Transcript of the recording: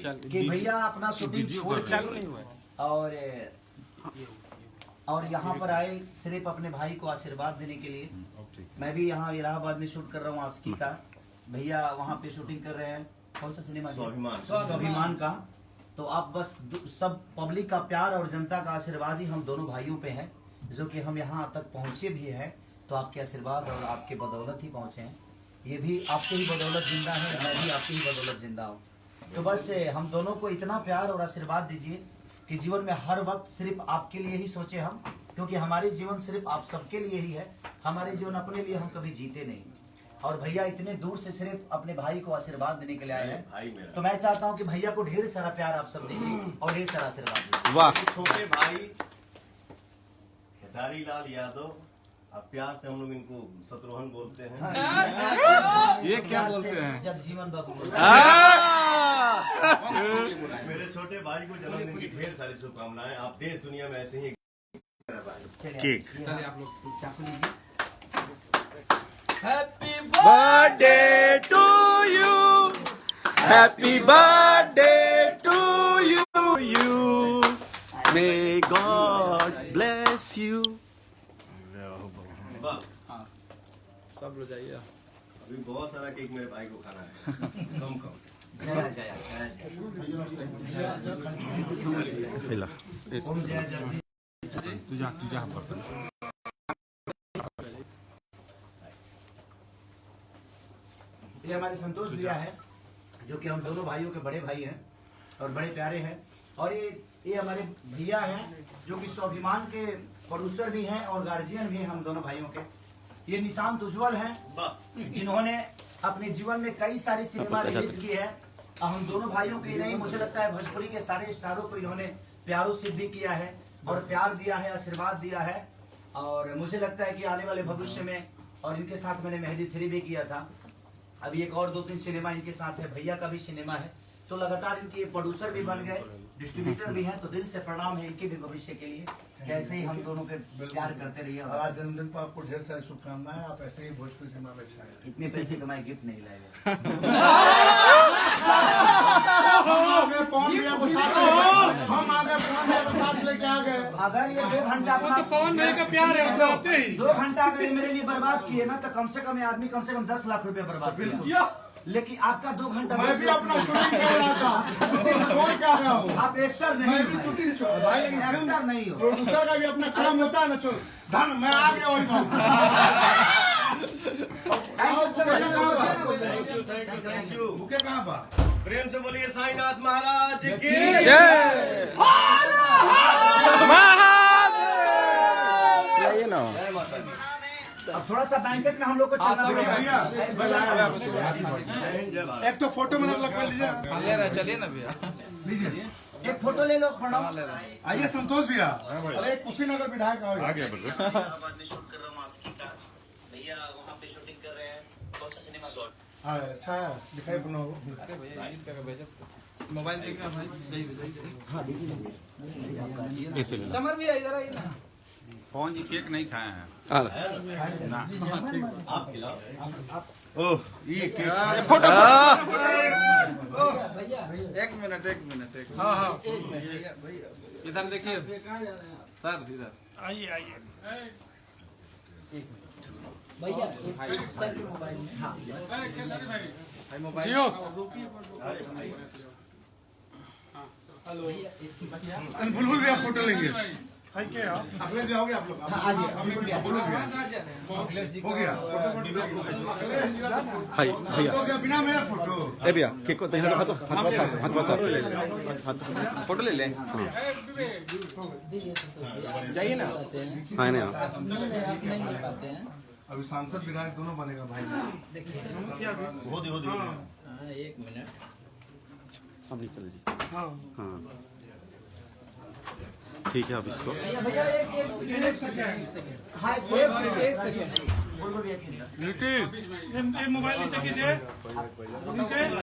कि भैया अपना शूटिंग छोड़ और यहाँ पर आए सिर्फ अपने भाई को आशीर्वाद देने के लिए। मैं भी यहाँ इलाहाबाद में शूट कर रहा हूँ आशिकी का। भैया वहाँ पे शूटिंग कर रहे हैं, कौन सा सिनेमा? स्वाभिमान का। तो आप बस सब पब्लिक का प्यार और जनता का आशीर्वाद ही हम दोनों भाइयों पे है, जो कि हम यहाँ तक पहुँचे भी हैं। तो आपके आशीर्वाद और आपके बदौलत ही पहुँचे हैं। ये भी आपके ही बदौलत जिंदा है, मैं भी आपके ही बदौलत जिंदा हूँ। तो बस हम दोनों को इतना प्यार और आशीर्वाद दीजिए कि जीवन में हर वक्त सिर्फ आपके लिए ही सोचे हम, क्योंकि हमारे जीवन सिर्फ आप सबके लिए ही है। हमारे जीवन अपने लिए हम कभी जीते नहीं। और भैया इतने दूर से सिर्फ अपने भाई को आशीर्वाद देने के लिए आए हैं। तो मैं चाहता हूं कि भैया को ढेर सारा प्यार आप सब दीजिए और ढेर सारा आशीर्वाद दीजिए। वाह। छोटे भाई खेसारी लाल यादव, अब प्यार से हम लोग इनको शत्रुघ्न बोलते हैं। ये क्या बोलते हैं? जगजीवन बाबू। मेरे छोटे भाई को जन्मदिन की ढेर सारी शुभकामनाएं। आप देश दुनिया में ऐसे ही केक आप लोग चाकू लीजिए। Happy birthday to you, happy birthday to you, may God bless you. सब लो जाइए। अभी बहुत सारा केक मेरे भाई को खाना है। कम कम। ये हमारे संतोष भैया है, जो कि हम दोनों भाइयों के बड़े भाई हैं और बड़े प्यारे हैं। और ये हमारे भैया हैं, जो कि स्वाभिमान के प्रोड्यूसर भी हैं और गार्जियन भी हैं हम दोनों भाइयों के। ये निशांत उज्जवल हैं, जिन्होंने अपने जीवन में कई सारी सिनेमा रिलीज की है। हम दोनों भाइयों के नहीं, मुझे लगता है भोजपुरी के सारे स्टारों को इन्होंने प्यारों से भी किया है और प्यार दिया है, आशीर्वाद दिया है। और मुझे लगता है कि आने वाले भविष्य में, और इनके साथ मैंने मेहंदी 3 भी किया था, अभी एक और 2-3 सिनेमा इनके साथ है। भैया का भी सिनेमा है। तो लगातार इनके प्रोड्यूसर भी बन गए, डिस्ट्रीब्यूटर भी हैं। तो दिल से प्रणाम है इनके भी भविष्य के लिए। कैसे ही हम दोनों पे प्यार करते रहिए। आज जन्मदिन पर आपको ढेर सारी शुभकामनाएं। आप ऐसे ही भोजपुरी सिनेमा में छाए। इतने पैसे कमाए, गिफ्ट नहीं लाएगा। हम आगे साथ लेके आ गए। अगर ये 2 घंटा अपना पवन भाई का प्यार है, 2 घंटा अगर ये मेरे लिए बर्बाद किए ना, तो कम से कम ये आदमी कम से कम 10 लाख रुपए बर्बाद किया। लेकिन आपका 2 घंटा मैं भी अपना शूटिंग कर रहा था। छोड़ क्या रहा हूँ। आप एक्टर नहीं, मैं भी शूटिंग भाई, लेकिन एक्टर नहीं हो। प्रोड्यूसर का भी अपना काम होता है ना। चलो धन मैं आ गया वही बात। Thank you. बुके कहाँ बा? प्रेम से बोलिए साईनाथ महाराज की जय ना। जय माता दी। अब थोड़ा सा बैंकेट में हम लोग को चलना पड़ेगा। एक तो फोटो में लगवा लीजिए। चलिए ना भैया, एक फोटो ले लो प्रणव। आइए संतोष भैया। अरे कुशीनगर विधायक आ गया। इलाहाबाद में शूट कर रहा हूँ आशिकी का। भैया वहाँ पे शूटिंग कर रहे हैं। कौन सा सिनेमा? अच्छा दिखाई अपना मोबाइल देखना भाई। समर भी इधर आइए ना। पवन जी केक नहीं खाए हैं ना। आप खिलाओ। ओह ये केक फोटो। एक मिनट हाँ हाँ इधर देखिए सर, इधर आइए आइए। भैया सर के मोबाइल में। हाँ जियो। बुलबुल भैया फोटो लेंगे। भाई क्या अखिलेश जी आओगे आप लोग? हो गया हाय भैया, तो क्या बिना मेरा फोटो? ए भैया केक को इधर हाथ फोटो ले ले। जाइए ना। हाँ नहीं नहीं मिल पाते हैं। अभी सांसद विधायक दोनों बनेगा भाई। हो दी। 1 मिनट। अब नहीं चल जी। हाँ हाँ ठीक है, अब इसको भैया एक सेकंड। हाँ एक सेकंड। बोल भैया। मोबाइल नीचे कीजिए नीचे।